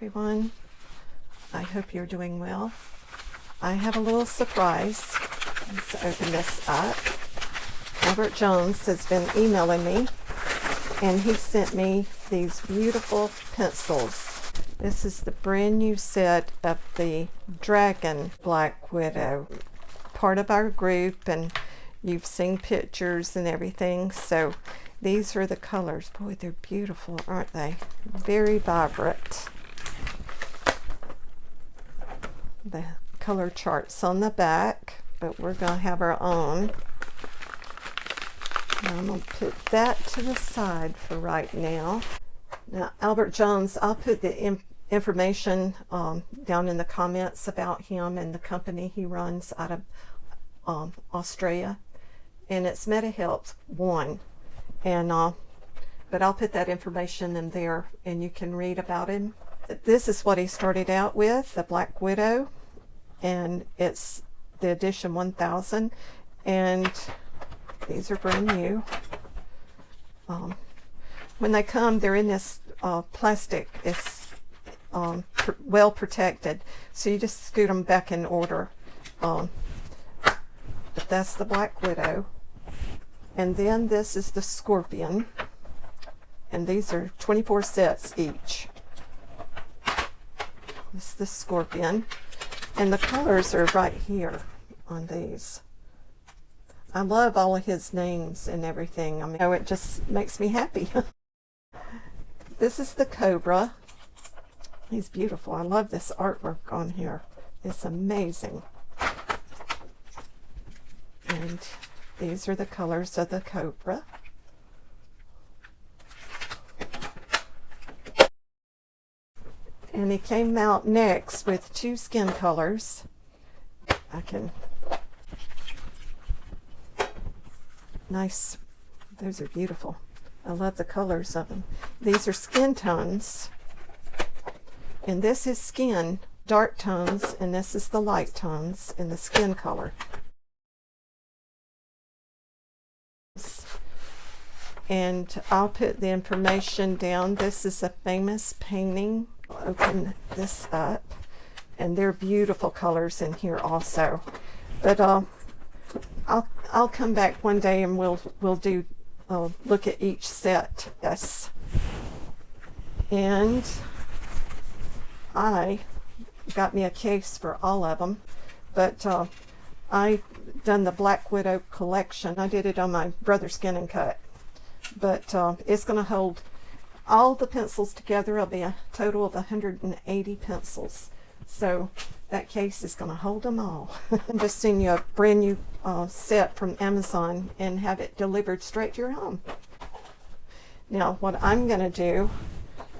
everyone. I hope you're doing well. I have a little surprise. Let's open this up. Albert Jones has been emailing me, and he sent me these beautiful pencils. This is the brand new set of the Dragon Black Widow, part of our group, and you've seen pictures and everything. So these are the colors. Boy, they're beautiful, aren't they? Very vibrant. The color chart's on the back, but we're going to have our own. Now I'm going to put that to the side for right now. Now, Albert Jones, I'll put the information down in the comments about him and the company he runs out of Australia. And it's MetaHealth 1. And but I'll put that information in there and you can read about him. This is what he started out with, the Black Widow, and it's the edition 1000, and these are brand new. When they come, they're in this plastic. It's well protected, so you just scoot them back in order. But that's the Black Widow, and then this is the Scorpion, and these are 24 sets each. This is the Scorpion, and the colors are right here on these. I love all of his names and everything. I mean, it just makes me happy. This is the Cobra. He's beautiful. I love this artwork on here. It's amazing. And these are the colors of the Cobra. And he came out next with 2 skin colors. Nice. Those are beautiful. I love the colors of them. These are skin tones. And this is skin, dark tones, and this is the light tones in the skin color. And I'll put the information down. This is a famous painting. I'll open this up, and they're beautiful colors in here also. But I'll come back one day and we'll do look at each set. Yes. And I got me a case for all of them, but I done the Black Widow collection. I did it on my Brother Skin and Cut, but it's going to hold all the pencils together. It'll be a total of 180 pencils, so that case is going to hold them all. I'm just sending you a brand new set from Amazon and have it delivered straight to your home. Now what I'm going to do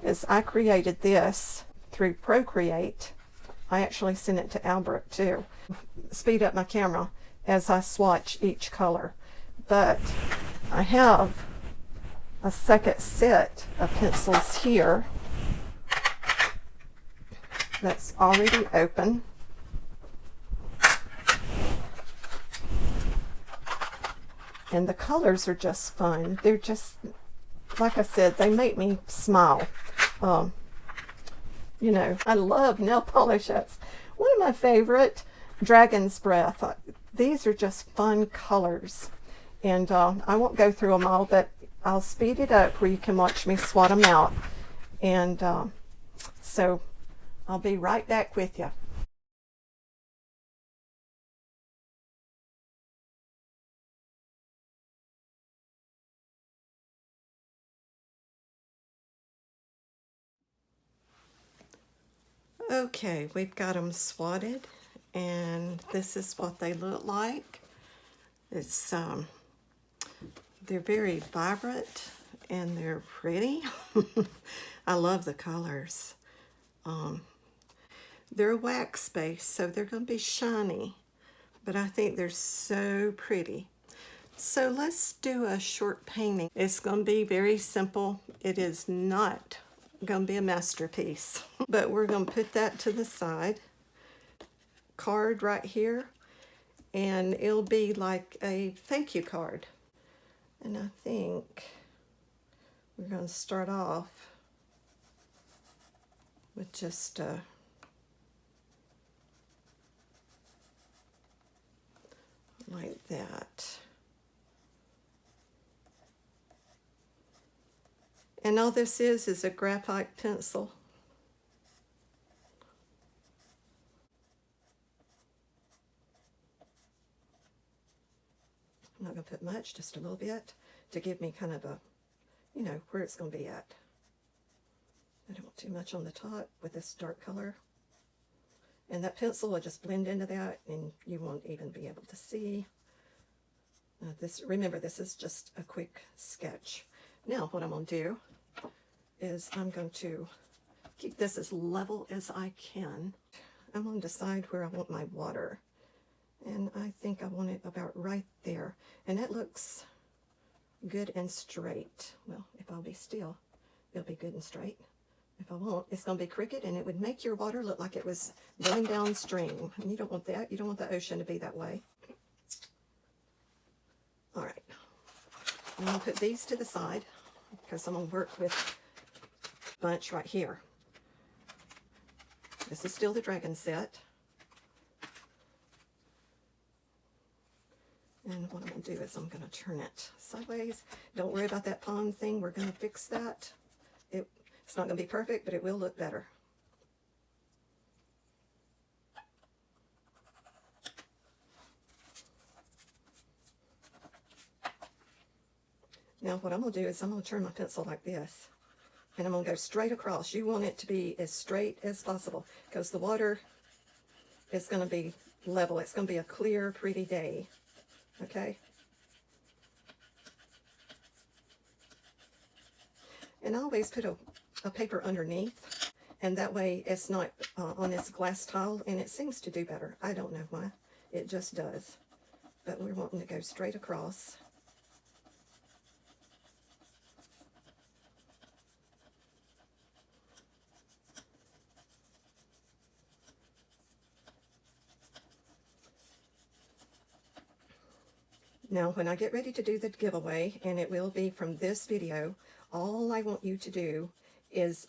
is I created this through Procreate. I actually sent it to Albert too. Speed up my camera as I swatch each color. But I have a second set of pencils here that's already open. And the colors are just fun. They're just, like I said, they make me smile. You know, I love nail polish. That's one of my favorite. Dragon's Breath. These are just fun colors. And I won't go through them all, but I'll speed it up where you can watch me swat them out. And so I'll be right back with you. Okay, we've got them swatted, and this is what they look like. It's they're very vibrant and they're pretty. I love the colors. They're wax based, so they're going to be shiny, but I think they're so pretty. So let's do a short painting. It's going to be very simple. It is not going to be a masterpiece, but we're going to put that to the side. Card right here, and it'll be like a thank you card. And I think we're going to start off with just like that. And all this is a graphite pencil. I'm not going to put much, just a little bit, to give me kind of a, you know, where it's going to be at. I don't want too much on the top with this dark color. And that pencil will just blend into that, and you won't even be able to see. Remember, this is just a quick sketch. Now, what I'm going to do is I'm going to keep this as level as I can. I'm going to decide where I want my water. And I think I want it about right there. And that looks good and straight. Well, if I'll be still, it'll be good and straight. If I won't, it's going to be crooked, and it would make your water look like it was going downstream. And you don't want that. You don't want the ocean to be that way. All right. I'm going to put these to the side because I'm going to work with a bunch right here. This is still the dragon set. And what I'm going to do is I'm going to turn it sideways. Don't worry about that palm thing. We're going to fix that. It's not going to be perfect, but it will look better. Now what I'm going to do is I'm going to turn my pencil like this. And I'm going to go straight across. You want it to be as straight as possible because the water is going to be level. It's going to be a clear, pretty day. Okay? And I always put a paper underneath, and that way it's not on this glass tile, and it seems to do better. I don't know why. It just does. But we're wanting to go straight across. Now, when I get ready to do the giveaway, and it will be from this video, all I want you to do is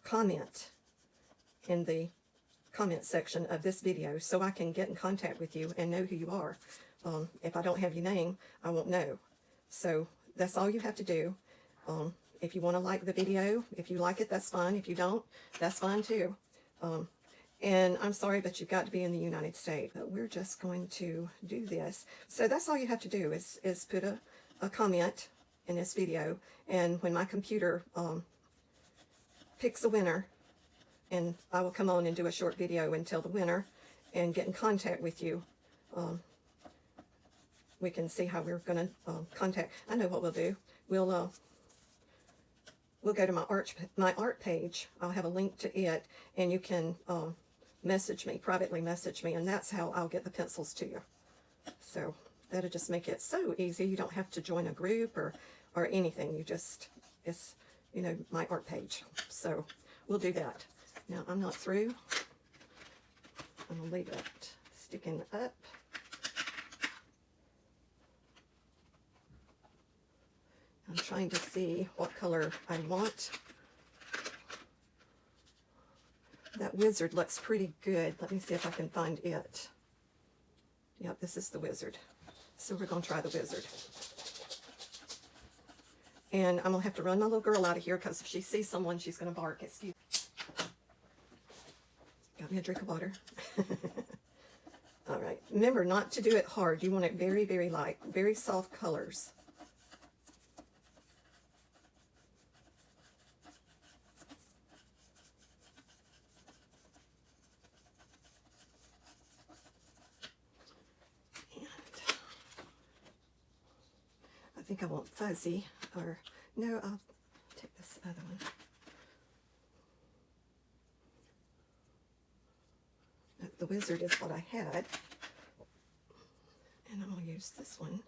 comment in the comment section of this video so I can get in contact with you and know who you are. If I don't have your name, I won't know. So that's all you have to do. If you want to like the video, if you like it, that's fine. If you don't, that's fine too. And I'm sorry, but you've got to be in the United States. But we're just going to do this. So that's all you have to do is put a comment in this video. And when my computer picks a winner, and I will come on and do a short video and tell the winner and get in contact with you. We can see how we're going to contact. I know what we'll do. We'll go to my art page. I'll have a link to it, and you can message me, privately message me, and that's how I'll get the pencils to you. So that'll just make it so easy. You don't have to join a group or anything. You just, it's, you know, my art page. So we'll do that. Now I'm not through. I'm gonna leave it sticking up. I'm trying to see what color I want. That wizard looks pretty good. Let me see if I can find it. Yep, this is the wizard. So we're going to try the wizard. And I'm going to have to run my little girl out of here because if she sees someone, she's going to bark. Excuse me. Got me a drink of water. All right. Remember not to do it hard. You want it very, very light, very soft colors. I think I want fuzzy, or no, I'll take this other one. The wizard is what I had, and I'm going to use this one.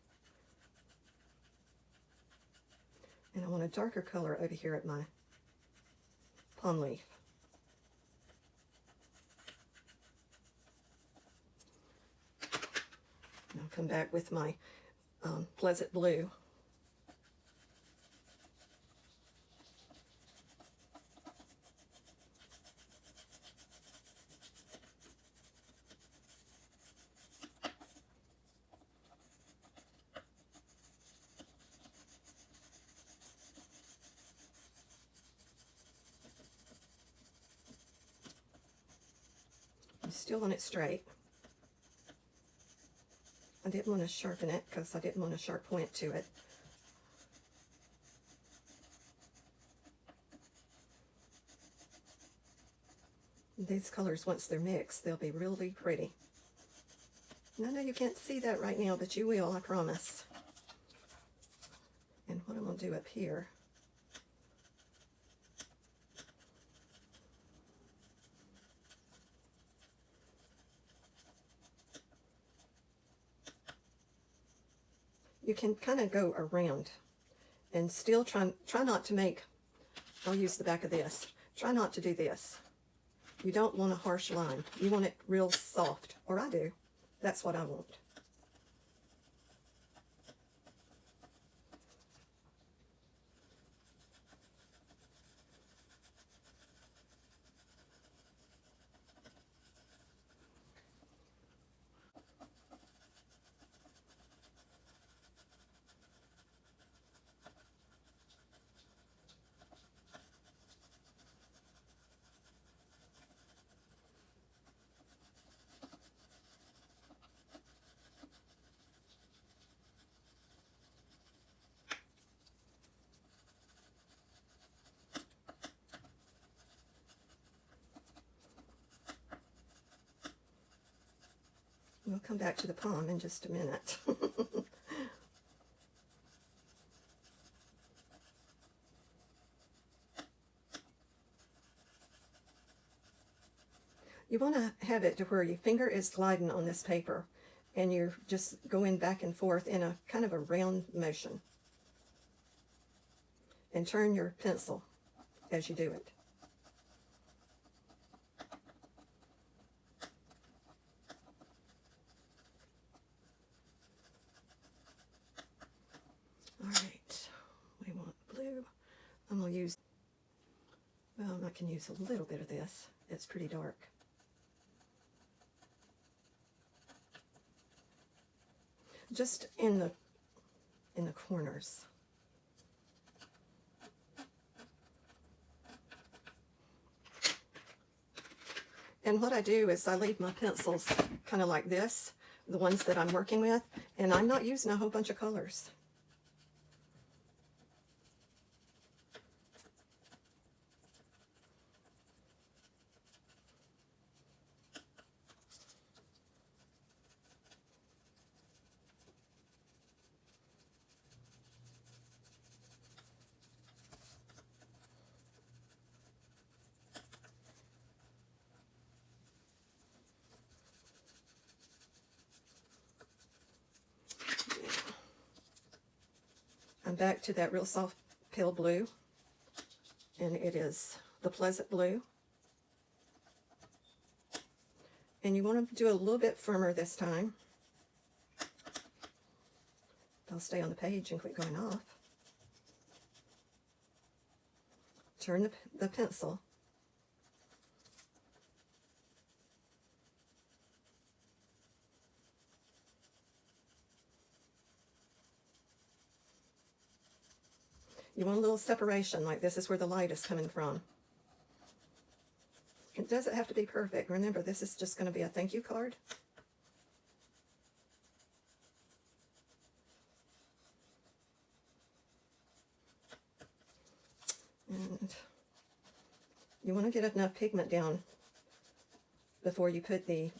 And I want a darker color over here at my palm leaf. And I'll come back with my pleasant blue. You still want it straight. I didn't want to sharpen it because I didn't want a sharp point to it. These colors, once they're mixed, they'll be really pretty. And I know you can't see that right now, but you will, I promise. And what I'm going to do up here, you can kind of go around and still try not to make, I'll use the back of this, try not to do this. You don't want a harsh line. You want it real soft, or I do. That's what I want. We'll come back to the palm in just a minute. You want to have it to where your finger is gliding on this paper and you're just going back and forth in a kind of a round motion. And turn your pencil as you do it. All right, we want blue. I'm going to use, well, I can use a little bit of this. It's pretty dark. Just in the corners. And what I do is I leave my pencils kind of like this, the ones that I'm working with, and I'm not using a whole bunch of colors. I'm back to that real soft pale blue, and it is the Pleasant Blue. And you want to do a little bit firmer this time. I'll stay on the page and quit going off. Turn the pencil. You want a little separation, like this is where the light is coming from. It doesn't have to be perfect. Remember, this is just going to be a thank you card. And you want to get enough pigment down before you put the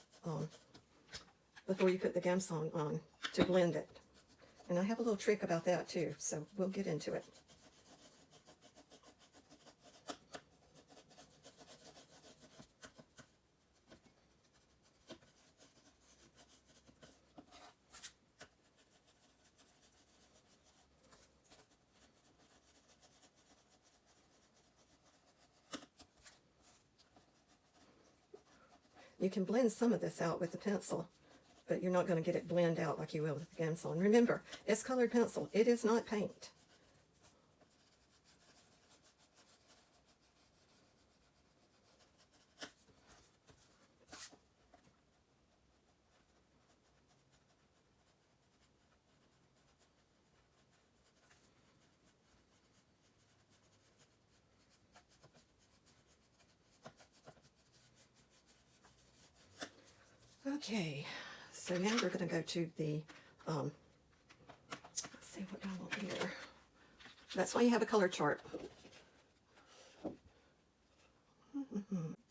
Gamsong on to blend it. And I have a little trick about that too, so we'll get into it. You can blend some of this out with the pencil, but you're not going to get it blend out like you will with the Gamsol. And remember, it's colored pencil. It is not paint. Okay, so now we're going to go to the, let's see what I want here. That's why you have a color chart.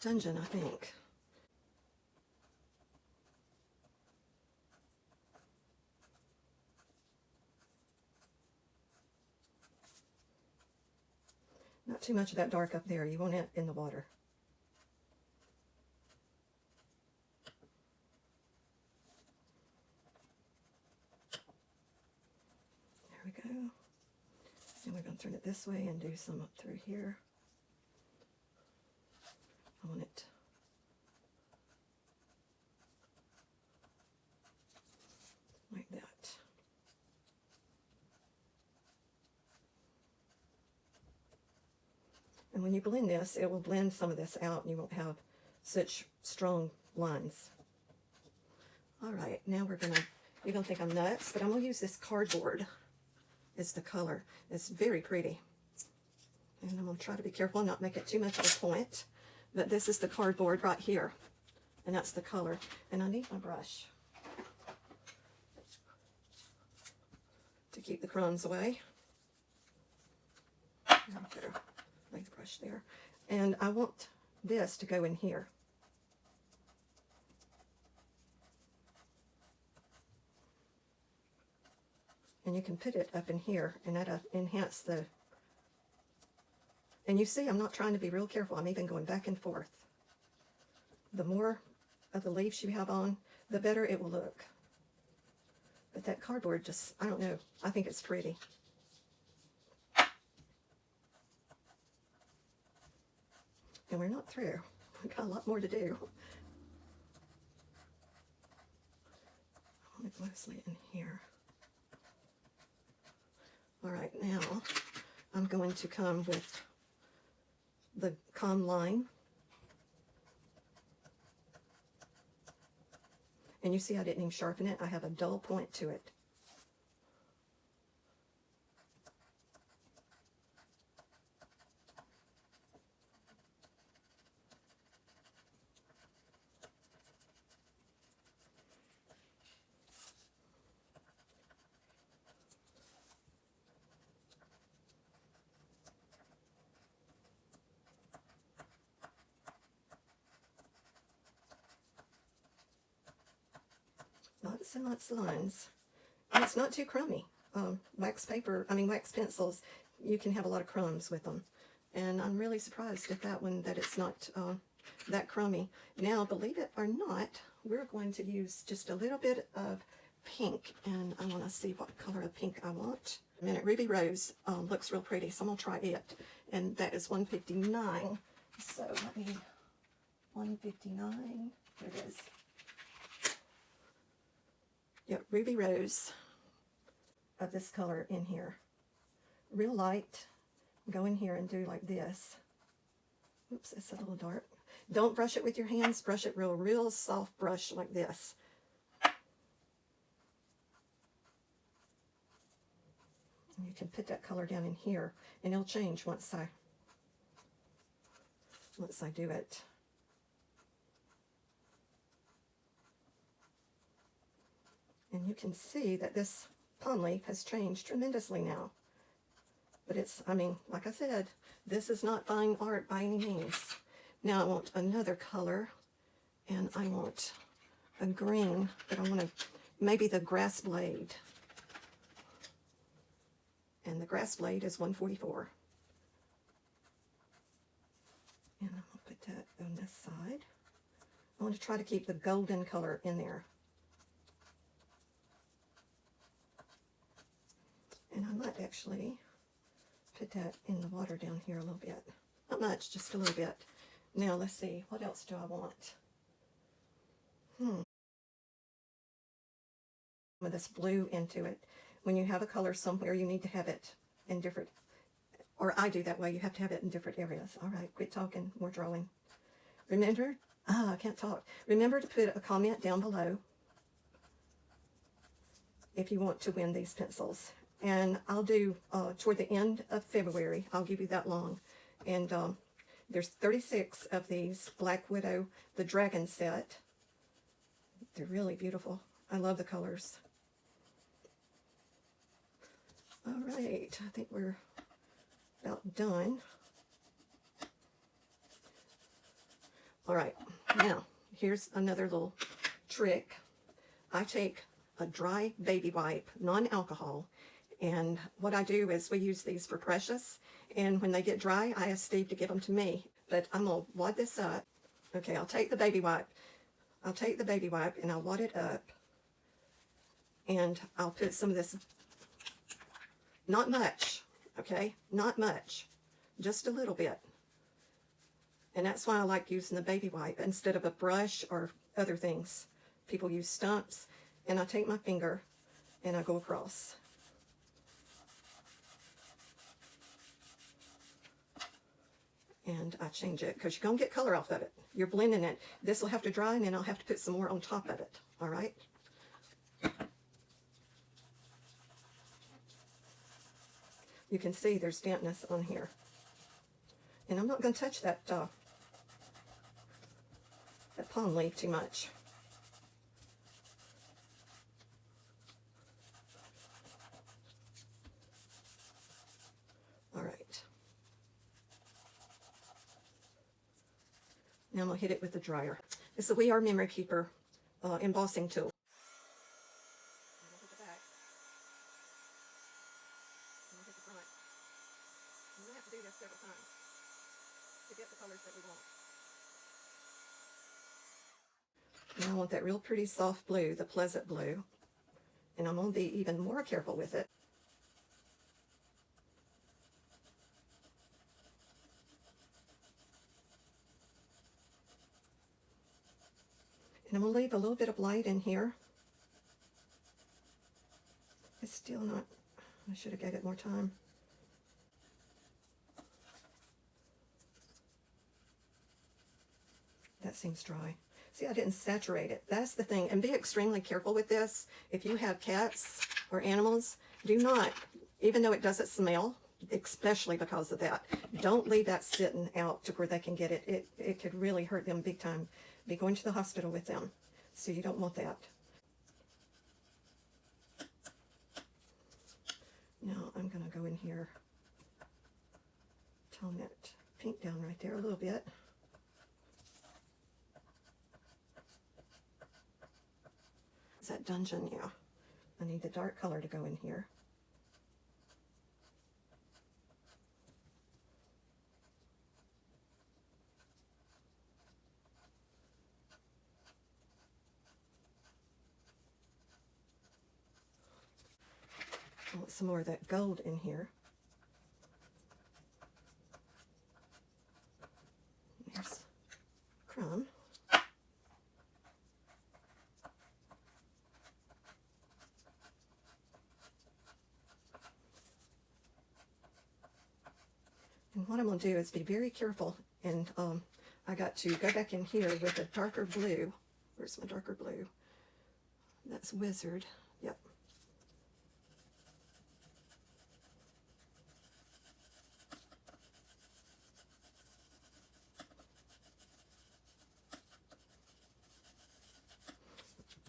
Dungeon, I think. Not too much of that dark up there. You want it in the water. There we go. And we're going to turn it this way and do some up through here. I want it like that. And when you blend this, it will blend some of this out and you won't have such strong lines. All right, now you're gonna think I'm nuts, but I'm gonna use this cardboard as the color. It's very pretty. And I'm gonna try to be careful and not make it too much of a point. But this is the cardboard right here. And that's the color. And I need my brush to keep the crumbs away. There we go. Lay the brush there. And I want this to go in here. And you can put it up in here, and that'll enhance the... And you see, I'm not trying to be real careful. I'm even going back and forth. The more of the leaves you have on, the better it will look. But that cardboard just, I don't know. I think it's pretty. And we're not through. We've got a lot more to do. I want it mostly in here. All right, now I'm going to come with the calm line. And you see I didn't even sharpen it. I have a dull point to it. Lots and lots of lines. And it's not too crummy. Wax pencils, you can have a lot of crumbs with them. And I'm really surprised at that one that it's not that crummy. Now, believe it or not, we're going to use just a little bit of pink. And I want to see what color of pink I want. A minute, Ruby Rose looks real pretty, so I'm going to try it. And that is $1.59. So let me, $1.59, there it is. Yep, Ruby Rose of this color in here. Real light. Go in here and do like this. Oops, it's a little dark. Don't brush it with your hands. Brush it real soft brush like this. And you can put that color down in here, and it'll change once I do it. And you can see that this palm leaf has changed tremendously now. But it's, I mean, like I said, this is not fine art by any means. Now I want another color, and I want a green, but I want to, maybe the grass blade. And the grass blade is $1.44. And I'm going to put that on this side. I want to try to keep the golden color in there. And I might actually put that in the water down here a little bit. Not much, just a little bit. Now let's see, what else do I want? With this blue into it. When you have a color somewhere, you need to have it in different, or I do that way, you have to have it in different areas. All right, quit talking, more drawing. Remember, I can't talk. Remember to put a comment down below if you want to win these pencils. And I'll do, toward the end of February, I'll give you that long. And there's 36 of these Black Widow, the Dragon set. They're really beautiful. I love the colors. All right, I think we're about done. All right, now here's another little trick. I take a dry baby wipe, non-alcohol, and what I do is we use these for Precious, and when they get dry, I ask Steve to give them to me. But I'm gonna wad this up. Okay, I'll take the baby wipe. And I'll wad it up, and I'll put some of this, not much, okay, not much, just a little bit. And that's why I like using the baby wipe instead of a brush or other things. People use stumps, and I take my finger and I go across. And I change it because you're going to get color off of it. You're blending it. This will have to dry, and then I'll have to put some more on top of it. All right? You can see there's dampness on here. And I'm not going to touch that palm leaf too much. All right. Now I'm going to hit it with the dryer. It's the We Are Memory Keeper embossing tool. I'm going to hit the back. I'm going to hit the front. I'm going to have to do this several times to get the colors that we want. Now I want that real pretty soft blue, the pleasant blue. And I'm going to be even more careful with it. And I'm going to leave a little bit of light in here. It's still not, I should have gave it more time. That seems dry. See, I didn't saturate it. That's the thing. And be extremely careful with this. If you have cats or animals, do not, even though it doesn't smell, especially because of that, don't leave that sitting out to where they can get it. It could really hurt them big time. Be going to the hospital with them. So you don't want that. Now I'm going to go in here, tone that pink down right there a little bit. Is that dungeon? Yeah. I need the dark color to go in here. I want some more of that gold in here. There's crumb. And what I'm going to do is be very careful, and I got to go back in here with a darker blue. Where's my darker blue? That's Wizard. Yep.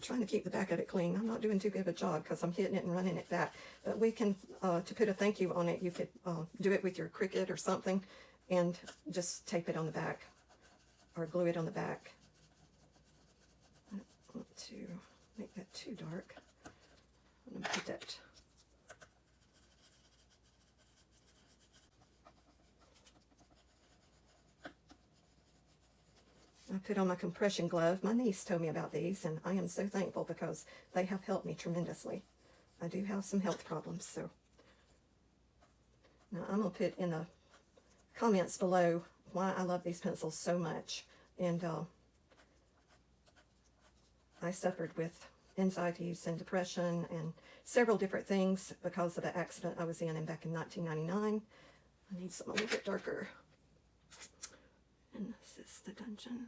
Trying to keep the back of it clean. I'm not doing too good of a job because I'm hitting it and running it back. But we can, to put a thank you on it, you could do it with your Cricut or something and just tape it on the back or glue it on the back. I don't want to make that too dark. I'm going to put that. I put on my compression glove. My niece told me about these, and I am so thankful because they have helped me tremendously. I do have some health problems, so. Now I'm going to put in the comments below why I love these pencils so much. And I suffered with anxieties and depression and several different things because of the accident I was in back in 1999. I need something a little bit darker. And this is the dungeon.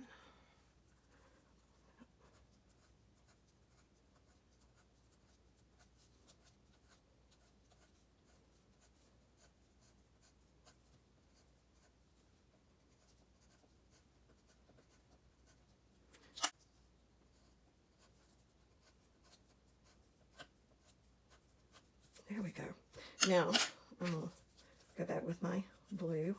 There we go. Now, I'm going to go back with my blue.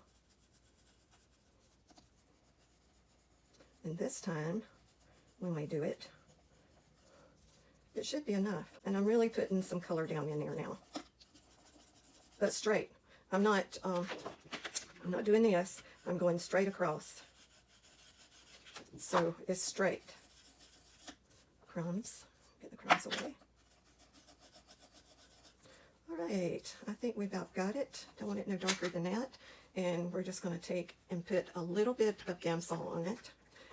And this time, when we do it, it should be enough. And I'm really putting some color down in there now. But straight. I'm not doing this. I'm going straight across. So it's straight. Crumbs. Get the crumbs away. All right. I think we about got it. Don't want it no darker than that. And we're just going to take and put a little bit of Gamsol on it.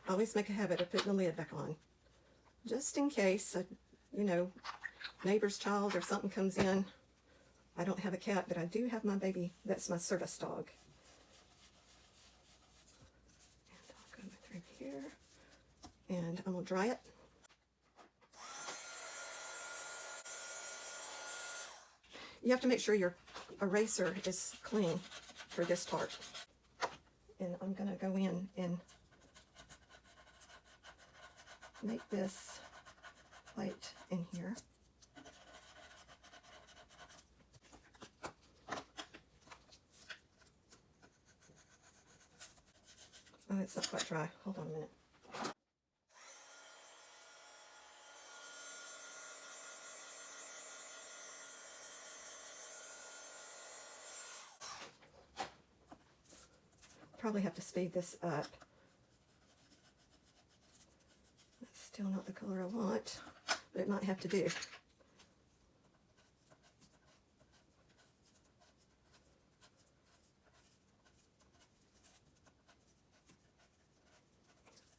I always make a habit of putting the lid back on. Just in case, you know, neighbor's child or something comes in. I don't have a cat, but I do have my baby. That's my service dog. And I'll go through here. And I'm going to dry it. You have to make sure your eraser is clean for this part. And I'm going to go in and make this white in here. Oh, it's not quite dry. Hold on a minute. Probably have to speed this up. That's still not the color I want, but it might have to do.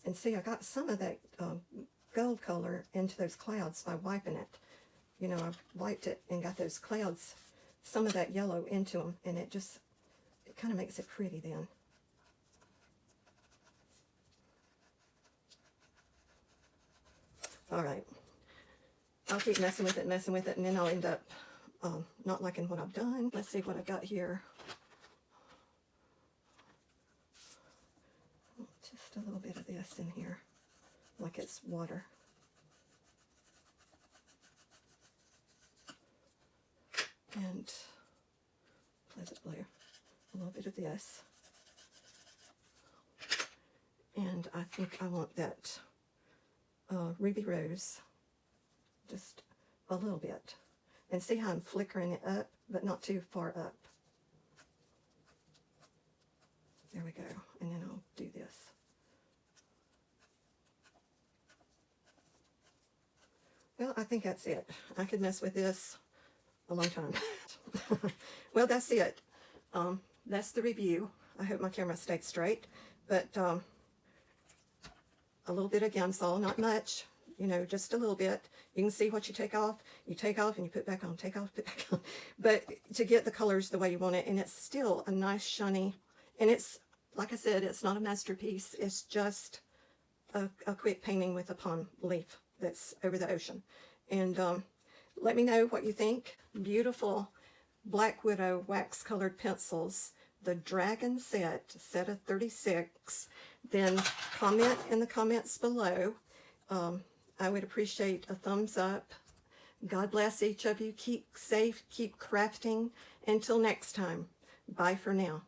And see, I got some of that gold color into those clouds by wiping it. You know, I wiped it and got those clouds, some of that yellow into them, and it kind of makes it pretty then. All right. I'll keep messing with it, and then I'll end up not liking what I've done. Let's see what I got here. Just a little bit of this in here, like it's water. And Pleasant Blue, a little bit of this. And I think I want that Ruby Rose, just a little bit. And see how I'm flickering it up, but not too far up. There we go. And then I'll do this. Well, I think that's it. I could mess with this a long time. Well, that's it. That's the review. I hope my camera stayed straight. But a little bit of Gamsol, not much. You know, just a little bit. You can see what you take off and you put back on, take off, put back on. But to get the colors the way you want it, and it's still a nice shiny, and it's, like I said, it's not a masterpiece. It's just a quick painting with a palm leaf that's over the ocean. And let me know what you think. Beautiful Black Widow wax colored pencils. The Dragon set of 36. Then comment in the comments below. I would appreciate a thumbs up. God bless each of you. Keep safe. Keep crafting. Until next time. Bye for now.